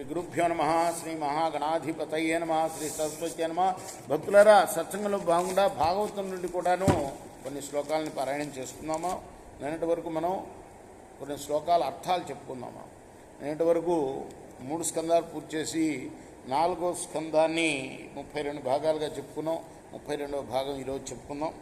గురుభ్యో నమ. శ్రీ మహాగణాధిపతయే నమ. శ్రీ సరస్వతి నమ. భక్తులారా, సత్సంగంలో భాగంగా భాగవతం నుండి కూడాను కొన్ని శ్లోకాలని పారాయణం చేసుకుందామా. నిన్నటి వరకు మనం కొన్ని శ్లోకాల అర్థాలు చెప్పుకుందామా. నిన్నటి వరకు 3 స్కందాలు పూర్తి చేసి 4వ స్కందాన్ని 32 భాగాలుగా చెప్పుకున్నాం. 32వ భాగం ఈరోజు చెప్పుకుందాం.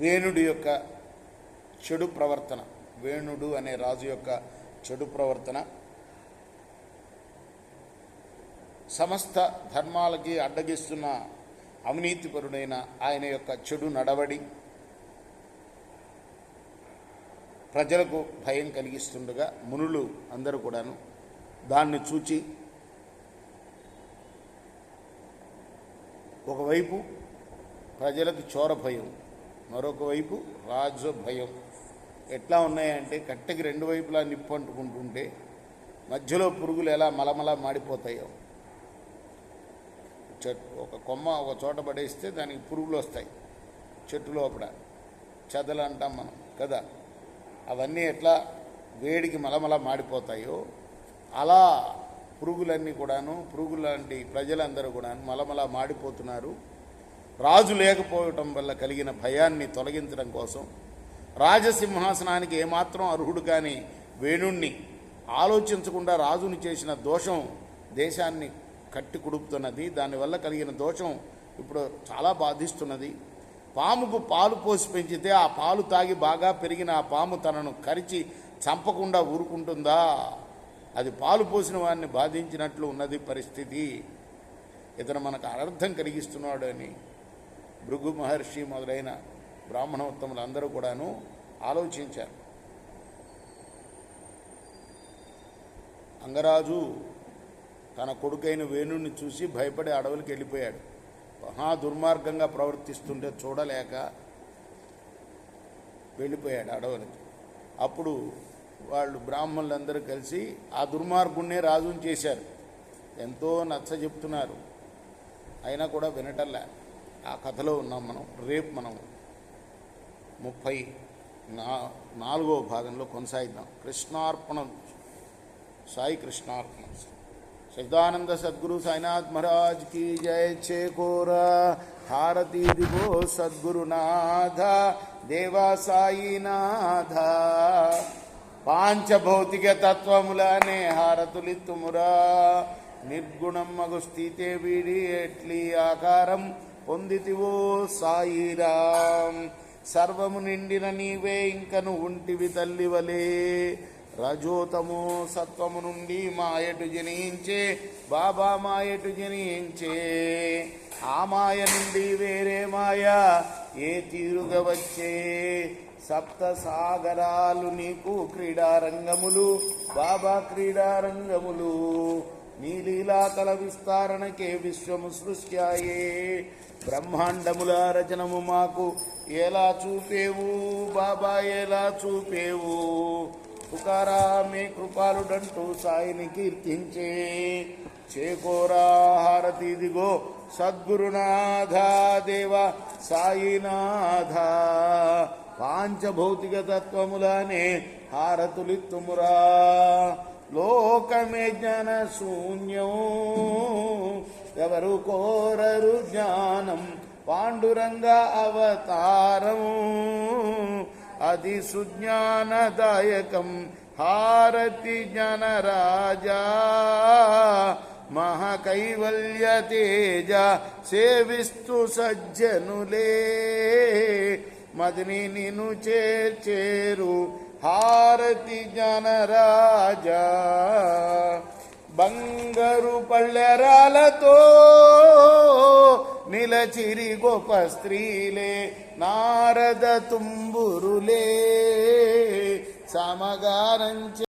వేణుడి యొక్క చెడు ప్రవర్తన, వేణుడు అనే రాజు యొక్క చెడు ప్రవర్తన, సమస్త ధర్మాలకి అడ్డగిస్తున్న అవినీతిపరుడైన ఆయన యొక్క చెడు నడవడి, ప్రజలకు భయం కలిగిస్తుండగా మునులు అందరూ కూడాను దాన్ని చూచి ఒకవైపు ప్రజలకు చోర భయం, మరొక వైపు రాజు భయం ఎట్లా ఉన్నాయంటే కట్టెకి 2 వైపులా నిప్పు అంటుకుంటుంటే మధ్యలో పురుగులు ఎలా మలమలా మాడిపోతాయో, ఒక కొమ్మ ఒక చోట పడేస్తే దానికి పురుగులు వస్తాయి, చెట్టు లోపల చెదలు అంటాం మనం కదా, అవన్నీ ఎట్లా వేడికి మలమల మాడిపోతాయో అలా పురుగులన్నీ కూడాను, పురుగులాంటి ప్రజలందరూ కూడాను మలమల మాడిపోతున్నారు. రాజు లేకపోవటం వల్ల కలిగిన భయాన్ని తొలగించడం కోసం రాజసింహాసనానికి ఏమాత్రం అర్హుడు కాని వేణుణ్ణి ఆలోచించకుండా రాజుని చేసిన దోషం దేశాన్ని కట్టి కుడుపుతున్నది. దానివల్ల కలిగిన దోషం ఇప్పుడు చాలా బాధిస్తున్నది. పాముకు పాలు పోసి పెంచితే ఆ పాలు తాగి బాగా పెరిగిన ఆ పాము తనను కరిచి చంపకుండా ఊరుకుంటుందా? అది పాలు పోసిన వారిని బాధించినట్లు ఉన్నది పరిస్థితి. ఇతను మనకు అనర్థం కలిగిస్తున్నాడు అని భృగు మహర్షి మొదలైన బ్రాహ్మణోత్తములు అందరూ కూడాను ఆలోచించారు. అంగరాజు తన కొడుకైన వేణుణ్ణి చూసి భయపడి అడవులకు వెళ్ళిపోయాడు. మహా దుర్మార్గంగా ప్రవర్తిస్తుంటే చూడలేక వెళ్ళిపోయాడు అడవులకి. అప్పుడు వాళ్ళు బ్రాహ్మణులందరూ కలిసి ఆ దుర్మార్గుణ్ణే రాజుని చేశారు. ఎంతో నచ్చ చెప్తున్నారు, అయినా కూడా వినటల్లా. ఆ కథలో ఉన్నాం మనం. రేపు మనం 34వ భాగంలో కొనసాగిద్దాం. కృష్ణార్పణం. సాయి కృష్ణార్పణం. సచిదానంద సద్గురు సాయినాథ్ మహారాజ్ की जय. చేకోరా హారతి దిగో సద్గురునాథ దేవా సాయినాథ. పాంచభౌతిక తత్వములనే హారతులిత్తుమురా. నిర్గుణం మగు స్థితే వీడి ఎట్లి ఆకారం పొందితివో సాయిరాం. సర్వము నిండిన నీవే ఇంకను ఉంటివి తల్లివలే. రజోతమో సత్వము నుండి మాయటు జనించే బాబా మాయటు జనించే. ఆ మాయ నుండి వేరే మాయ ఏ తీరుగా వచ్చే. సప్త సాగరాలు నీకు క్రీడారంగములు బాబా క్రీడారంగములు. నీ లీలాకల విస్తారణకే విశ్వము సృష్ట్యాయే. బ్రహ్మాండముల రచనము మాకు ఎలా చూపేవు బాబా ఎలా చూపేవు. తుకారామే కృపాలుడంటూ సాయిని కీర్తించే. చేకోరా హారతి దిగో సద్గురునాథ దేవ సాయినాథ. పాంచభౌతిక తత్వములనే హారతులిత్తుమురా. లోకమే జ్ఞాన శూన్యం ఎవరు కోరరు జ్ఞానం. పాండురంగ అవతారం అది సుజ్ఞానదాయకం. హారతి జ్ఞానరాజా మహాకైవల్య తేజ. సేవిస్తూ సజ్జనులే మదిని నిన్ను చేర్చేరు. హారతి జ్ఞానరాజా. బంగారు పళ్ళెరాలతో నిలచిరి గొప్ప స్త్రీలే. నారద తుంబురులే సమగారం